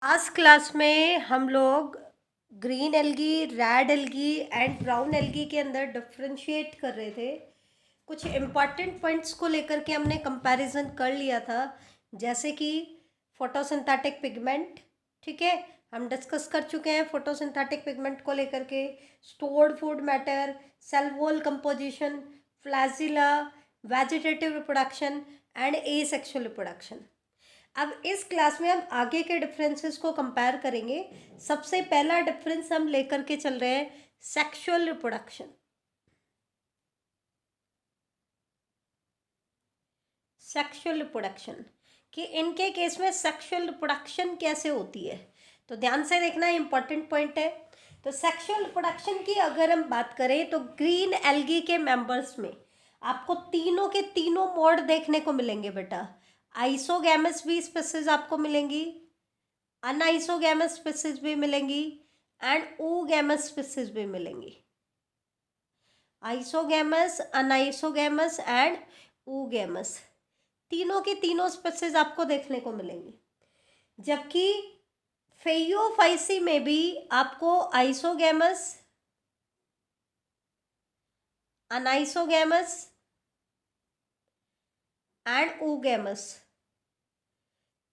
आज क्लास में हम लोग green algae, red algae and brown algae के अंदर डिफ्रेंशिएट कर रहे थे। कुछ इम्पॉर्टेंट पॉइंट्स को लेकर के हमने कंपैरिजन कर लिया था, जैसे कि फोटोसिंथेटिक पिगमेंट। ठीक है, हम डिस्कस कर चुके हैं फोटोसिंथेटिक पिगमेंट को लेकर के, stored food matter, cell wall composition, flagella, vegetative reproduction and asexual reproduction. अब इस क्लास में हम आगे के डिफरेंसेस को कंपेयर करेंगे। सबसे पहला डिफरेंस हम लेकर के चल रहे हैं सेक्सुअल रिप्रोडक्शन। सेक्सुअल रिप्रोडक्शन कि इनके केस में सेक्सुअल रिप्रोडक्शन कैसे होती है, तो ध्यान से देखना, इंपॉर्टेंट पॉइंट है। तो सेक्सुअल रिप्रोडक्शन की अगर हम बात करें तो ग्रीन एल्गी के मेंबर्स में आपको तीनों के तीनों मोड देखने को मिलेंगे बेटा। आइसोगैमस भी स्पीसीज आपको मिलेंगी, अनआइसोगैमस स्पीसीज भी मिलेंगी एंड ओगैमस स्पीसीज भी मिलेंगी। आइसोगैमस, अनआइसोगैमस एंड ओगैमस, तीनों की तीनों स्पीसीज आपको देखने को मिलेंगी। जबकि फेयोफाइसी में भी आपको आइसोगैमस, अनआइसोगैमस एंड ओगैमस,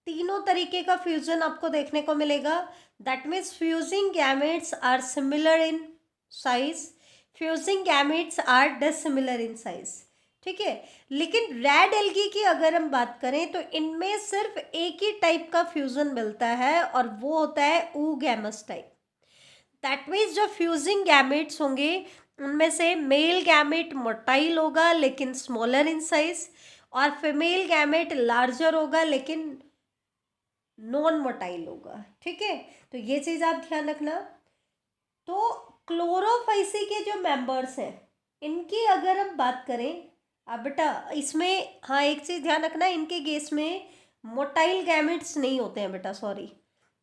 तीनों तरीके का फ्यूजन आपको देखने को मिलेगा। That means fusing gametes are similar in size, fusing gametes are dissimilar in size. ठीक है, लेकिन रेड एल्गी की अगर हम बात करें तो इनमें सिर्फ एक ही टाइप का फ्यूजन मिलता है और वो होता है oogamous टाइप। दैट मीन्स जो फ्यूजिंग गैमेट्स होंगे उनमें से मेल गैमेट मोटाइल होगा लेकिन स्मॉलर इन साइज, और फीमेल गैमेट लार्जर होगा लेकिन नॉन मोटाइल होगा। ठीक है, तो ये चीज आप ध्यान रखना। तो क्लोरोफाइसी के जो मेंबर्स हैं इनकी अगर हम बात करें, अब बेटा इसमें हाँ एक चीज ध्यान रखना, इनके केस में मोटाइल गैमेट्स नहीं होते हैं बेटा, सॉरी,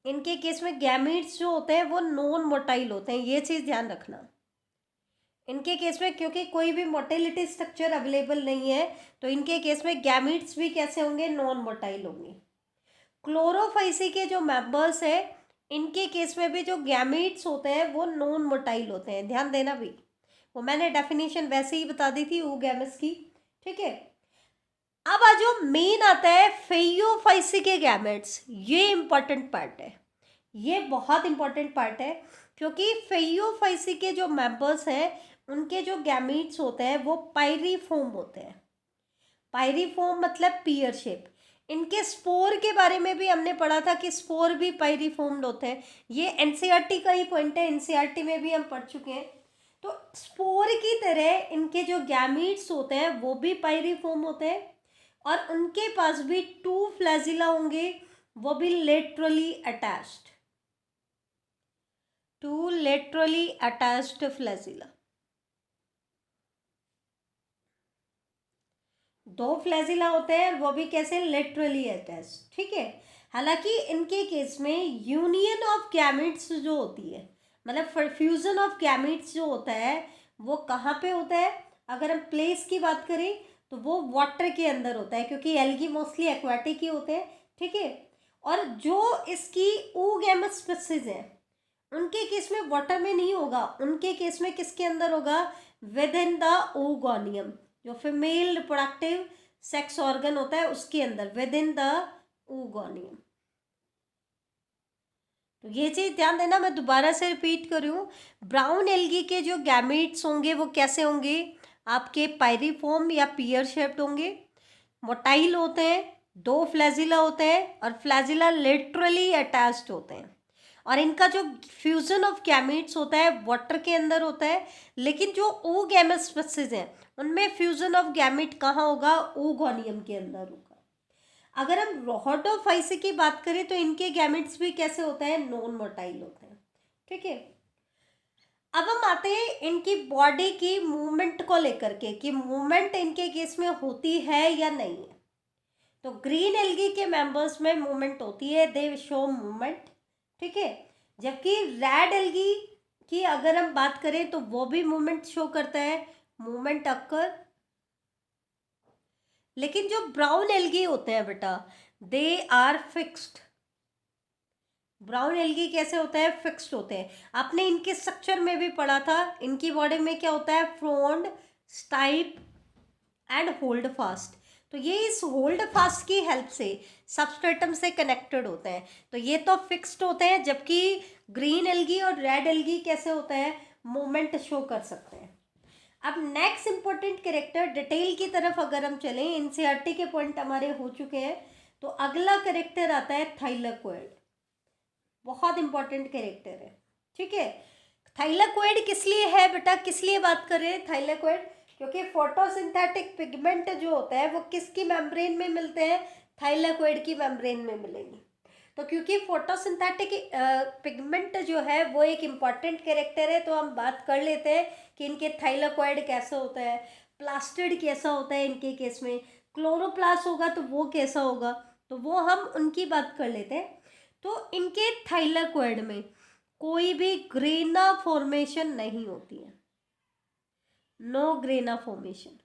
इनके केस में गैमेट्स जो होते हैं वो नॉन मोटाइल होते हैं, ये चीज ध्यान रखना। इनके केस में क्योंकि कोई भी मोटिलिटी स्ट्रक्चर अवेलेबल नहीं है तो इनके केस में गैमेट्स भी कैसे होंगे, नॉन मोटाइल होंगे। क्लोरोफाइसी के जो मेंबर्स है इनके केस में भी जो गैमेट्स होते हैं वो नॉन मोटाइल होते हैं, ध्यान देना भी, वो मैंने डेफिनेशन वैसे ही बता दी थी oogamous की। ठीक है, अब आज जो मेन आता है फेयोफाइसी के गैमेट्स, ये इंपॉर्टेंट पार्ट है, ये बहुत इंपॉर्टेंट पार्ट है, क्योंकि फेयोफाइसी के जो मेंबर्स हैं उनके जो गैमेट्स होते हैं वो पायरीफॉर्म होते हैं। पायरीफॉर्म मतलब पीयर शेप। इनके स्पोर के बारे में भी हमने पढ़ा था कि स्पोर भी पायरीफॉर्म्ड होते हैं, ये एनसीईआरटी का ही पॉइंट है, एनसीईआरटी में भी हम पढ़ चुके हैं। तो स्पोर की तरह इनके जो गैमीट्स होते हैं वो भी पायरीफॉर्म होते हैं और उनके पास भी टू फ्लैजिला होंगे, वो भी laterally attached, two laterally attached flagella, दो फ्लैजिला होते हैं वो भी कैसे, लेटरली अटैच। ठीक है, हालांकि इनके केस में यूनियन ऑफ गैमेट्स जो होती है, मतलब फ्यूजन ऑफ गैमेट्स जो होता है वो कहाँ पे होता है, अगर हम प्लेस की बात करें तो वो वाटर के अंदर होता है, क्योंकि एल्गी मोस्टली एक्वाटिक ही होते हैं। ठीक है, और जो इसकी oogamous स्पीसीज है उनके केस में वाटर में नहीं होगा, उनके केस में किसके अंदर होगा, विद इन द ओगोनियम, जो फीमेल रिप्रोडक्टिव सेक्स ऑर्गन होता है उसके अंदर, विद इन द ओगोनियम। तो ये चीज ध्यान देना, मैं दोबारा से रिपीट कर रही हूँ, ब्राउन एल्गी के जो गैमेट्स होंगे वो कैसे होंगे, आपके पायरीफॉर्म या पियर शेप्ड होंगे, मोटाइल होते हैं, दो फ्लैजिला होते हैं और फ्लैजिला लिटरली अटैच्ड होते हैं, और इनका जो फ्यूजन ऑफ गैमेट्स होता है वाटर के अंदर होता है, लेकिन जो oogamous स्पीसीज हैं उनमें फ्यूजन ऑफ गैमेट कहाँ होगा, ओगोनियम के अंदर होगा। अगर हम रोहटोफाइसी की बात करें तो इनके गैमेट्स भी कैसे होते हैं, नॉन मोटाइल होते हैं। ठीक है, अब हम आते हैं इनकी बॉडी की मूवमेंट को लेकर के कि मूवमेंट इनके केस में होती है या नहीं है। तो ग्रीन एल्गी के मेंबर्स में मूवमेंट होती है, दे शो मूवमेंट। ठीक है, जबकि रेड एल्गी की अगर हम बात करें तो वो भी मूवमेंट शो करता है, मूवमेंट अक्कर। लेकिन जो ब्राउन एल्गी होते हैं बेटा, they are fixed, brown algae कैसे होता है, फिक्स्ड होते हैं। आपने इनके स्ट्रक्चर में भी पढ़ा था, इनकी बॉडी में क्या होता है, फ्रोंड, स्टाइप एंड होल्ड फास्ट। तो ये इस होल्ड फास्ट की हेल्प से सबस्ट्रेटम से कनेक्टेड होते हैं। तो ये तो फिक्स्ड होते हैं, जबकि ग्रीन एल्गी और रेड एल्गी कैसे होते हैं, मूवमेंट शो कर सकते हैं। अब नेक्स्ट इंपॉर्टेंट कैरेक्टर, डिटेल की तरफ अगर हम चलें, एनसीईआरटी के पॉइंट हमारे हो चुके हैं, तो अगला कैरेक्टर आता है थाइलाकोइड। बहुत इंपॉर्टेंट कैरेक्टर है, ठीक है। थाइलाकोइड किस लिए है बेटा, किस लिए बात कर रहे हैं थाइलाकोइड, क्योंकि फोटोसिंथेटिक पिगमेंट जो होता है वो किसकी मेम्ब्रेन में मिलते हैं, थाइलाकोइड की मेम्ब्रेन में मिलेंगे। तो क्योंकि फोटोसिंथेटिक पिगमेंट जो है वो एक इम्पॉर्टेंट कैरेक्टर है, तो हम बात कर लेते हैं कि इनके थाइलाकोइड कैसा होता है, प्लास्टिड कैसा होता है इनके केस में, क्लोरोप्लास्ट होगा तो वो कैसा होगा, तो वो हम उनकी बात कर लेते हैं। तो इनके थाइलाकोइड में कोई भी ग्रेना फॉर्मेशन नहीं होती है, नो ग्रेना फॉर्मेशन।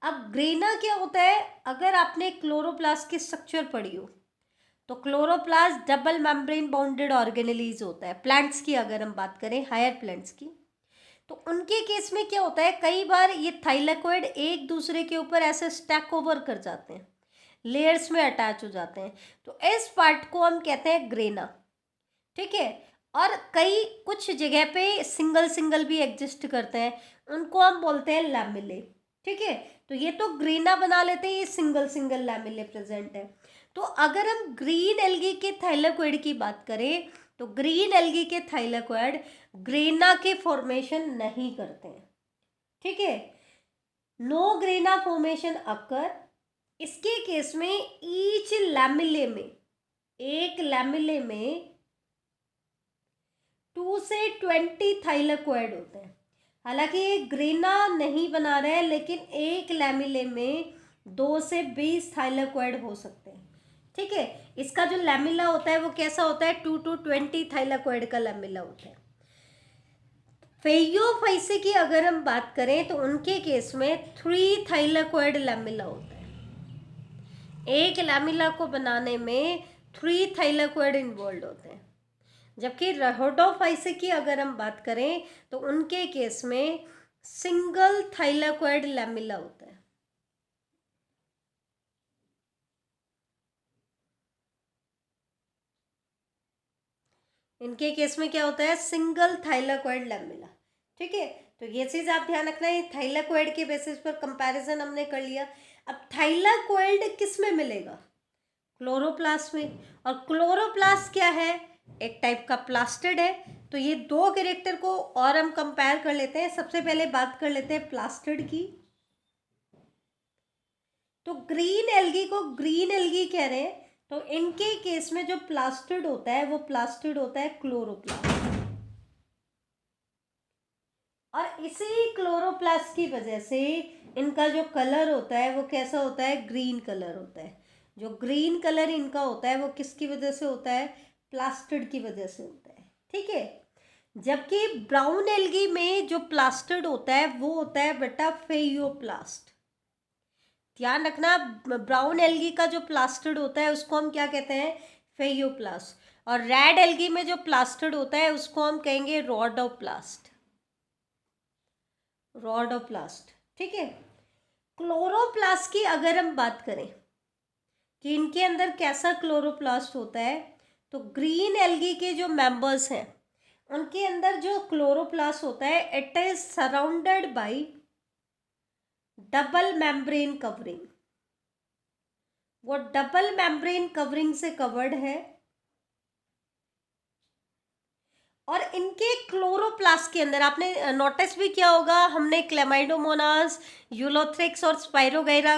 अब ग्रेना क्या होता है, अगर आपने क्लोरोप्लास्ट की स्ट्रक्चर पढ़ी हो, तो chloroplast double membrane bounded organelles होता है प्लांट्स की, अगर हम बात करें हायर प्लांट्स की। तो उनके केस में क्या होता है, कई बार ये थाइलाकोइड एक दूसरे के ऊपर ऐसे स्टैक ओवर कर जाते हैं, लेयर्स में अटैच हो जाते हैं, तो इस पार्ट को हम कहते हैं ग्रेना, ठीक है। और कई कुछ जगह पे सिंगल सिंगल भी एग्जिस्ट करते हैं, उनको हम बोलते हैं लैमिले, ठीक है। तो ये तो ग्रेना बना लेते हैं, ये सिंगल सिंगल लैमिले प्रेजेंट है। तो अगर हम ग्रीन एल्गी के थाइलाकोइड की बात करें, तो ग्रीन एल्गी के थाइलाकोइड ग्रेना के फॉर्मेशन नहीं करते हैं, ठीक है, नो ग्रेना फॉर्मेशन अकर। इसके केस में ईच लैमिले में, एक लैमिले में 2 से 20 थाइलाकोइड होते हैं। हालांकि ये ग्रेना नहीं बना रहा है, लेकिन एक लैमिले में 2 से 20 थाइलाकोइड हो सकते हैं, ठीक है। इसका जो लैमिला होता है वो कैसा होता है, 2 to 20 थाइलाकोइड का लैमिला होता है। फेयोफाइसी की अगर हम बात करें, तो उनके केस में 3 थाइलाकोइड लैमिला होता है। एक लैमिला को बनाने में 3 थाइलाकोइड इन्वॉल्व होते हैं। जबकि रहोडोफाइसी की अगर हम बात करें, तो उनके केस में सिंगल थाइलाकोइड लैमिला होता है। इनके केस में क्या होता है, सिंगल थाइलाकोइड लैमिला, ठीक है। तो ये चीज आप ध्यान रखना है, थाइलाकोइड के बेसिस पर कंपैरिजन हमने कर लिया। अब थाइलाकोइड किस में मिलेगा, क्लोरोप्लास्ट में। और क्लोरोप्लास्ट क्या है, एक टाइप का प्लास्टिड है। तो ये दो कैरेक्टर को और हम कंपेयर कर लेते हैं। सबसे पहले बात कर लेते हैं प्लास्टिड की। तो ग्रीन एल्गी को ग्रीन एल्गी कह रहे हैं, तो इनके केस में जो प्लास्टिड होता है वो प्लास्टिड होता है क्लोरोप्लास्ट। और इसी क्लोरोप्लास्ट की वजह से इनका जो कलर होता है वो कैसा होता है, ग्रीन कलर होता है। जो ग्रीन कलर इनका होता है वो किसकी वजह से होता है, प्लास्टिड की वजह से होता है, ठीक है। जबकि ब्राउन एल्गी में जो प्लास्टिड होता है वो होता है बेटा फेयोप्लास्ट। ध्यान रखना, ब्राउन एल्गी का जो प्लास्टिड होता है उसको हम क्या कहते हैं, फेयोप्लास्ट। और रेड एल्गी में जो प्लास्टिड होता है उसको हम कहेंगे रोडोप्लास्ट, रोडोप्लास्ट, ठीक है। क्लोरोप्लास्ट की अगर हम बात करें कि इनके अंदर कैसा क्लोरोप्लास्ट होता है, तो ग्रीन एल्गी के जो मेंबर्स हैं उनके अंदर जो क्लोरोप्लास्ट होता है, it is surrounded by double membrane covering. वो डबल मेम्ब्रेन कवरिंग से कवर्ड है। और इनके क्लोरोप्लास्ट के अंदर आपने नोटिस भी किया होगा, हमने क्लेमाइडोमोनास, यूलोथ्रिक्स और स्पाइरोगैरा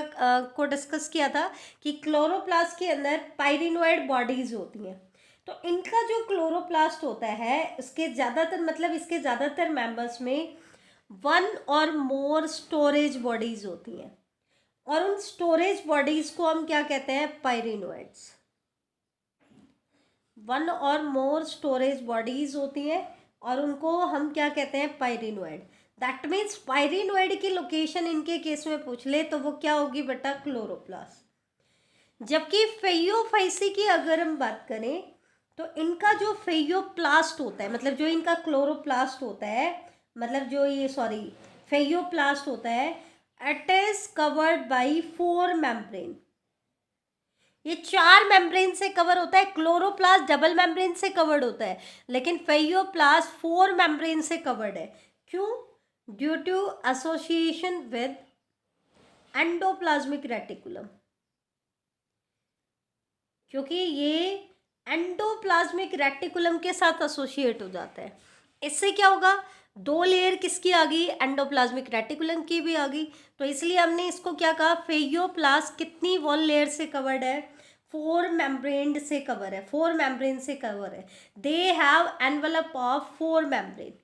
को डिस्कस किया था कि क्लोरोप्लास्ट के अंदर पायरिनोइड बॉडीज होती हैं। तो इनका जो क्लोरोप्लास्ट होता है इसके ज़्यादातर मेंबर्स में 1 और मोर स्टोरेज बॉडीज होती हैं। और उन स्टोरेज बॉडीज को हम क्या कहते हैं, पायरिनोइड्स। 1 और मोर स्टोरेज बॉडीज होती हैं और उनको हम क्या कहते हैं, पायरिनोइड। दैट मीन्स पायरिनोइड की लोकेशन इनके केस में पूछ ले तो वो क्या होगी बेटा, क्लोरोप्लास्ट। जबकि फेयोफाइसी की अगर हम बात करें तो इनका जो फेयोप्लास्ट होता है, मतलब जो इनका क्लोरोप्लास्ट होता है, मतलब जो ये फेयोप्लास्ट होता है, it is covered by 4 membrane. ये 4 मेम्ब्रेन से कवर होता है। क्लोरोप्लास्ट डबल मेम्ब्रेन से कवर्ड होता है, लेकिन फेयोप्लास्ट 4 मेम्ब्रेन से कवर्ड है। क्यों? Due to association with endoplasmic reticulum, क्योंकि ये एंडोप्लाज्मिक रेटिकुलम के साथ एसोसिएट हो जाता है। इससे क्या होगा? 2 लेयर किसकी आ गई? एंडोप्लाज्मिक रेटिकुलम की भी आ गई। तो इसलिए हमने इसको क्या कहा? फेयोप्लास्ट कितनी वॉल लेयर से कवर्ड है? 4 मेम्ब्रेन से कवर है, 4 मेम्ब्रेन से कवर है। They have envelope of 4 membrane.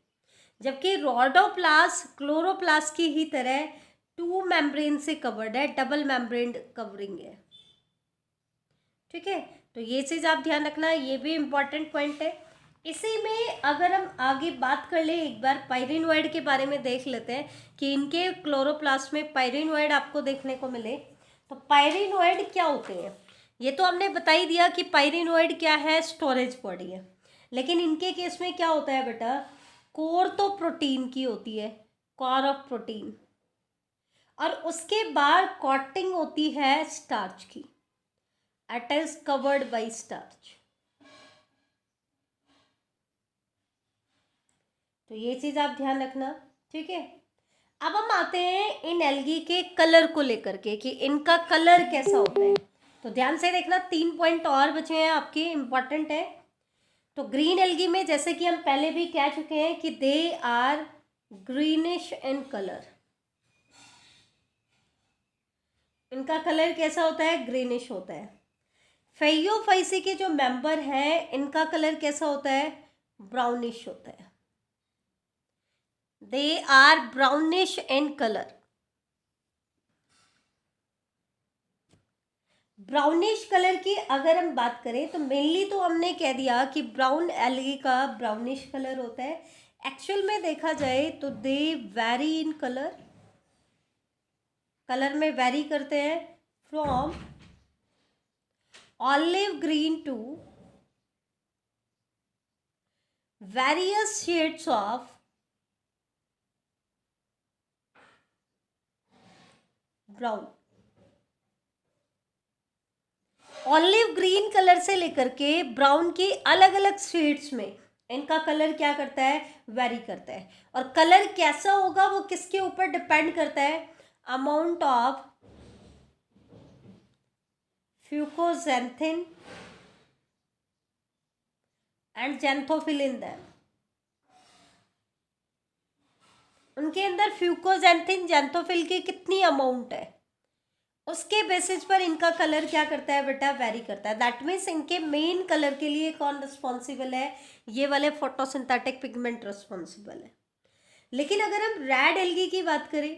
जबकि रोडोप्लास्ट क्लोरोप्लास्ट की ही तरह 2 मेम्ब्रेन से कवर्ड है, डबल मेम्ब्रेन कवरिंग है। ठीक है, तो ये चीज़ आप ध्यान रखना, ये भी इम्पॉर्टेंट पॉइंट है। इसी में अगर हम आगे बात कर ले, एक बार पायरिनोइड के बारे में देख लेते हैं कि इनके क्लोरोप्लास्ट में पायरिनोइड आपको देखने को मिले। तो पायरिनोइड क्या होते हैं? ये तो हमने बता ही दिया कि पायरिनोइड क्या है, स्टोरेज बॉडी है। लेकिन इनके केस में क्या होता है बेटा? कोर तो प्रोटीन की होती है, कोर ऑफ प्रोटीन, और उसके बाद कोटिंग होती है स्टार्च की। It is covered by starch. तो ये चीज आप ध्यान रखना। ठीक है, अब हम आते हैं इन एल्गी के कलर को लेकर के कि इनका कलर कैसा होता है। तो ध्यान से देखना, 3 पॉइंट और बचे हैं आपके, इंपॉर्टेंट है। तो ग्रीन एल्गी में जैसे कि हम पहले भी कह चुके हैं कि they are greenish in colour. इनका कलर कैसा होता है? ग्रीनिश होता है। फेयोफाइसी के जो मेंबर हैं, इनका कलर कैसा होता है? ब्राउनिश होता है। They are brownish in colour. Brownish colour की अगर हम बात करें तो मेनली तो हमने कह दिया कि ब्राउन एल्गी का ब्राउनिश कलर होता है। एक्चुअल में देखा जाए तो they vary in colour, colour में वेरी करते हैं from olive green to various shades of brown. Olive green colour से लेकर के ब्राउन की अलग अलग शेड्स में इनका कलर क्या करता है? वेरी करता है। और कलर कैसा होगा वो किसके ऊपर डिपेंड करता है? Amount of fucoxanthin and xanthophyll in them. उनके अंदर फ्यूकोजेंथिन जेंथोफिल की कितनी अमाउंट है, उसके बेसिस पर इनका कलर क्या करता है बेटा? वेरी करता है। दैट मीन्स इनके मेन कलर के लिए कौन रिस्पॉन्सिबल है? ये वाले फोटोसिंथेटिक पिगमेंट रिस्पॉन्सिबल है। लेकिन अगर हम रेड एल्गी की बात करें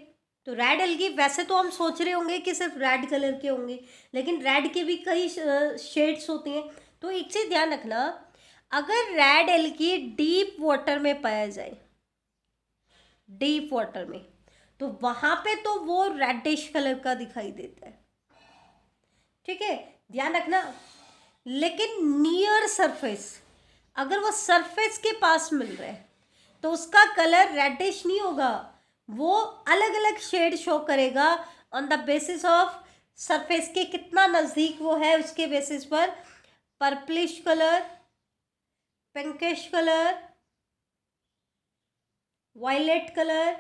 तो रेड एल्गी, वैसे तो हम सोच रहे होंगे कि सिर्फ रेड कलर के होंगे, लेकिन रेड के भी कई शेड्स होती हैं। तो एक चीज़ ध्यान रखना, अगर रेड एल्गी डीप वाटर में पाया जाए, डीप वाटर में, तो वहां पे तो वो रेडिश कलर का दिखाई देता है। ठीक है, ध्यान रखना। लेकिन नियर सरफेस, अगर वो सरफेस के पास मिल रहा है तो उसका कलर रेडिश नहीं होगा, वो अलग अलग शेड शो करेगा on the basis of surface के कितना नज़दीक वो है, उसके बेसिस पर purplish colour, pinkish colour, violet colour,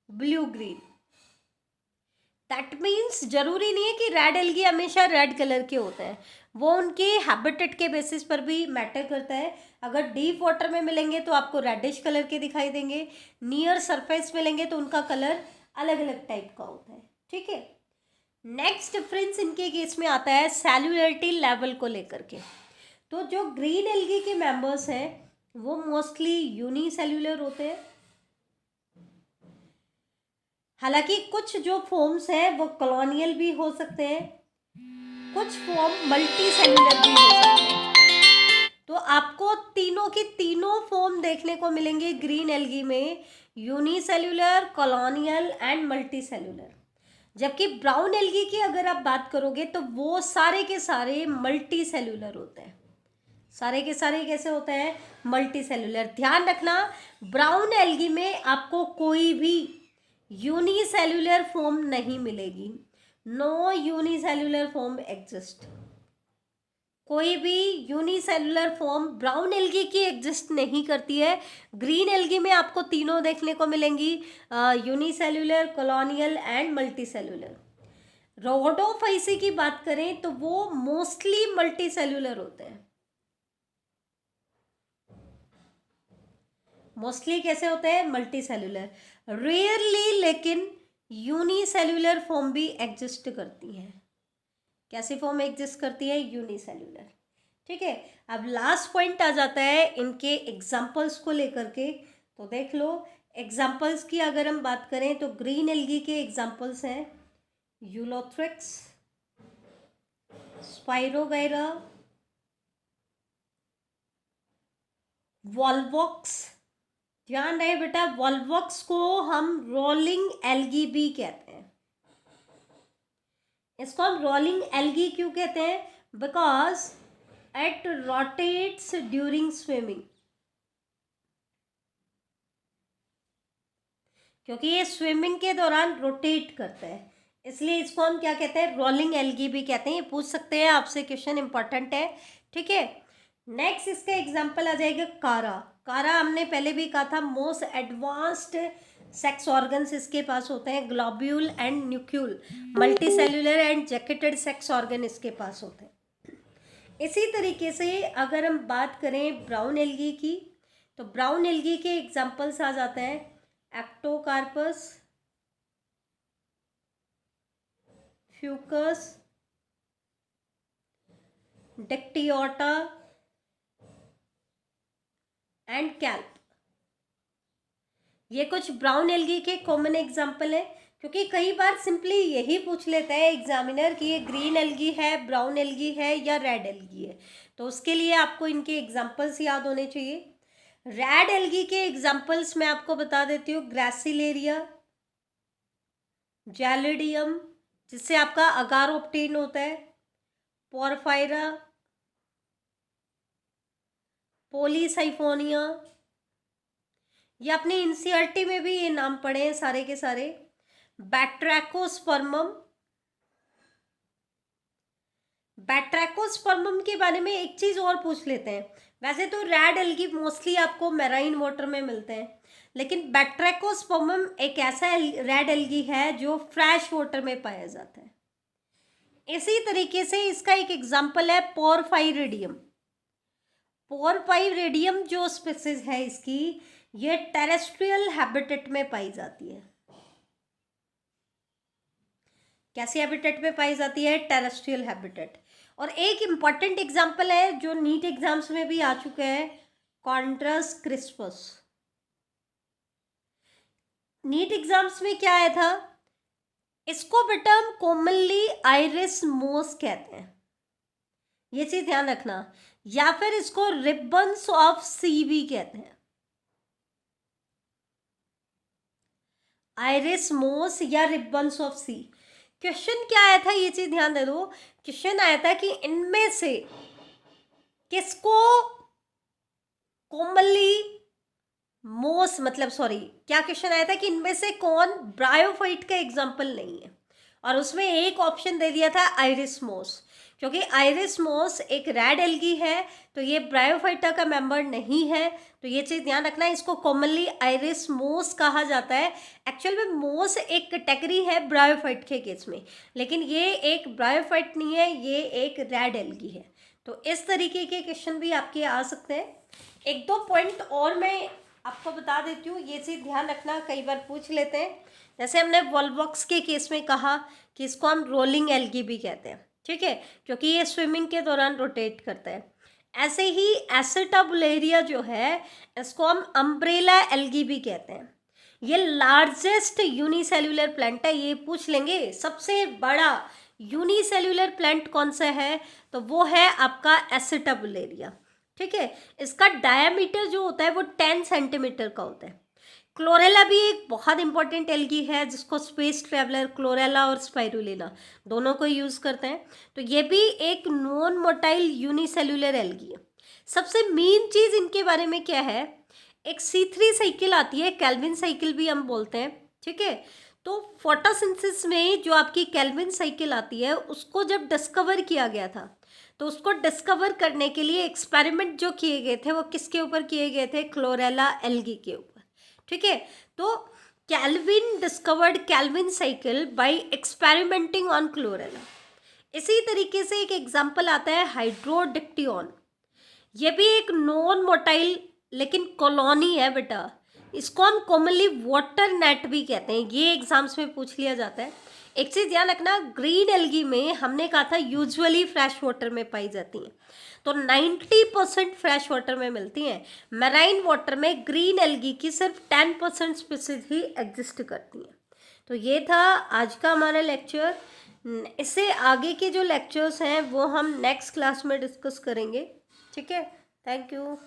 blue green. That means जरूरी नहीं है कि रेड एल्गी हमेशा रेड कलर के होते हैं, वो उनके हैबिटेट के बेसिस पर भी मैटर करता है। अगर डीप वाटर में मिलेंगे तो आपको रेडिश कलर के दिखाई देंगे, नियर सरफेस मिलेंगे तो उनका कलर अलग अलग टाइप का होता है। ठीक है, नेक्स्ट डिफरेंस इनके केस में आता है सेल्युलरिटी लेवल को लेकर के। तो जो ग्रीन एल्गी के मेंबर्स हैं वो मोस्टली यूनिसेल्युलर होते हैं। हालांकि कुछ जो फॉर्म्स हैं वो कॉलोनियल भी हो सकते हैं, कुछ फॉर्म मल्टी सेल्युलर भी हो सकते हैं। तो आपको तीनों की तीनों फॉर्म देखने को मिलेंगे ग्रीन एल्गी में, unicellular, colonial and multi cellular. जबकि ब्राउन एल्गी की अगर आप बात करोगे तो वो सारे के सारे मल्टी सेल्यूलर होते हैं, सारे के सारे कैसे होते हैं, मल्टी सेल्यूलर। ध्यान रखना ब्राउन एल्गी में आपको कोई भी यूनिसेल्यूलर फॉर्म नहीं मिलेगी, नो यूनिसेल्यूलर फॉर्म एग्जिस्ट, कोई भी यूनिसेल्युलर फॉर्म ब्राउन एल्गी की एग्जिस्ट नहीं करती है। ग्रीन एल्गी में आपको तीनों देखने को मिलेंगी, unicellular, colonial and multi cellular. Rhodophyceae की बात करें तो वो मोस्टली मल्टी सेल्युलर होते हैं, मोस्टली कैसे होते हैं, मल्टी सेल्युलर। रेयरली लेकिन यूनिसेल्युलर फॉर्म भी एग्जिस्ट करती है। कैसी फॉर्म एग्जिस्ट करती है, यूनिसेल्युलर। ठीक है, अब लास्ट पॉइंट आ जाता है इनके एग्जाम्पल्स को लेकर के। तो देख लो एग्जाम्पल्स की अगर हम बात करें तो ग्रीन एल्गी के एग्जाम्पल्स हैं यूलोथ्रिक्स, स्पाइरोगाइरा, वॉल्वॉक्स। ध्यान रहे बेटा, वॉल्वॉक्स को हम रोलिंग एल्गी भी कहते हैं। इसको हम रोलिंग एल्गी क्यों कहते हैं, because it rotates during swimming, क्योंकि ये स्विमिंग के दौरान रोटेट करता है, इसलिए इसको हम क्या कहते हैं, रोलिंग एल्गी भी कहते हैं। ये पूछ सकते हैं आपसे, क्वेश्चन इंपॉर्टेंट है। ठीक है, नेक्स्ट इसका एग्जांपल आ जाएगा कारा। कारा हमने पहले भी कहा था मोस्ट एडवांस्ड सेक्स ऑर्गन्स इसके पास होते हैं, globule and nucule, multi cellular and jacketed sex organ इसके पास होते हैं। इसी तरीके से अगर हम बात करें ब्राउन एल्गी की, तो ब्राउन एल्गी के एग्जांपल्स आ जाते हैं Ectocarpus, Fucus, Dictyota and kelp. ये कुछ ब्राउन एल्गी के कॉमन एग्जाम्पल है, क्योंकि कई बार सिंपली यही पूछ लेता है एग्जामिनर कि ये ग्रीन एल्गी है, ब्राउन एल्गी है या रेड एल्गी है, तो उसके लिए आपको इनके एग्जाम्पल्स याद होने चाहिए। रेड एल्गी के एग्जाम्पल्स मैं आपको बता देती हूँ, ग्रासिलेरिया, जैलिडियम जिससे आपका अगार ऑब्टेन होता है, पोरफायरा, पोलीसाइफोनिया, ये अपनी एनसीईआरटी में भी ये नाम पढ़े हैं सारे के सारे। बैट्रैकोस्पर्मम, बैट्रैकोस्पर्मम के बारे में एक चीज और पूछ लेते हैं। वैसे तो रेड एल्गी मोस्टली आपको मैराइन वाटर में मिलते हैं, लेकिन बैट्रैकोस्पर्मम एक ऐसा रेड एल्गी है जो फ्रेश वाटर में पाया जाता है। इसी तरीके से इसका एक एग्जाम्पल है पोरफायरिडियम। पोरफायरिडियम जो स्पीसीज है इसकी, ये टेरेस्ट्रियल हैबिटेट में पाई जाती है। कैसी हैबिटेट में पाई जाती है, टेरेस्ट्रियल हैबिटेट। और एक इंपॉर्टेंट एग्जाम्पल है जो नीट एग्जाम्स में भी आ चुके हैं, कॉन्ट्रस क्रिस्पस। नीट एग्जाम्स में क्या आया था, इसको बेटा हम कॉमनली आइरिस मोस कहते हैं, ये चीज ध्यान रखना, या फिर इसको रिबन्स ऑफ सी भी कहते हैं, आइरिस मोस या रिबन्स ऑफ सी। क्वेश्चन क्या आया था, ये चीज ध्यान दे दो। क्वेश्चन आया था कि इनमें से किसको कॉमनली मोस, मतलब सॉरी, क्या क्वेश्चन आया था कि इनमें से कौन ब्रायोफाइट का एग्जाम्पल नहीं है, और उसमें एक ऑप्शन दे दिया था आइरिस मोस। क्योंकि आइरिस मोस एक रेड एल्गी है तो ये ब्रायोफाइटा का मेंबर नहीं है, तो ये चीज़ ध्यान रखना, इसको कॉमनली आइरिस मोस कहा जाता है। एक्चुअल में मोस एक कैटेगरी है ब्रायोफाइट के केस में, लेकिन ये एक ब्रायोफाइट नहीं है, ये एक रेड एल्गी है। तो इस तरीके के क्वेश्चन भी आपके आ सकते हैं। एक दो पॉइंट और मैं आपको बता देती हूँ, ये चीज़ ध्यान रखना, कई बार पूछ लेते हैं। जैसे हमने वॉल्वॉक्स के केस में कहा कि इसको हम रोलिंग एल्गी भी कहते हैं, ठीक है, क्योंकि ये स्विमिंग के दौरान रोटेट करता है। ऐसे ही एसिटाबुलेरिया जो है, इसको हम अम्ब्रेला एल्गी भी कहते हैं। ये लार्जेस्ट यूनिसेल्युलर प्लांट है, ये पूछ लेंगे सबसे बड़ा यूनिसेल्युलर प्लांट कौन सा है, तो वो है आपका एसिटाबुलेरिया। ठीक है, इसका डायामीटर जो होता है वो 10 सेंटीमीटर का होता है। क्लोरेला भी एक बहुत इंपॉर्टेंट एल्गी है जिसको स्पेस ट्रेवलर, क्लोरेला और स्पाइरुलिना दोनों को यूज़ करते हैं। तो ये भी एक नॉन मोटाइल यूनिसेल्युलर एल्गी है। सबसे मेन चीज़ इनके बारे में क्या है, एक C3 साइकिल आती है, केल्विन साइकिल भी हम बोलते हैं, ठीक है। तो फोटोसिंथेसिस में जो आपकी केल्विन साइकिल आती है उसको जब डिस्कवर किया गया था, तो उसको डिस्कवर करने के लिए एक्सपेरिमेंट जो किए गए थे वो किसके ऊपर किए गए थे, क्लोरेला एल्गी के ऊपर, ठीक है। तो Calvin discovered Calvin cycle by experimenting on chlorella. इसी तरीके से एक एग्जांपल आता है हाइड्रोडिक्टियन। ये भी एक नॉन मोटाइल लेकिन कॉलोनी है बेटा, इसको हम कॉमनली वाटर नेट भी कहते हैं, ये एग्जाम्स में पूछ लिया जाता है। एक चीज़ ध्यान रखना, ग्रीन एल्गी में हमने कहा था यूजुअली फ्रेश वाटर में पाई जाती हैं, तो 90% फ्रेश वाटर में मिलती हैं। मैराइन वाटर में ग्रीन एल्गी की सिर्फ 10% स्पीसीज ही एग्जिस्ट करती हैं। तो ये था आज का हमारा लेक्चर। इससे आगे के जो लेक्चर्स हैं वो हम नेक्स्ट क्लास में डिस्कस करेंगे, ठीक है। Thank you.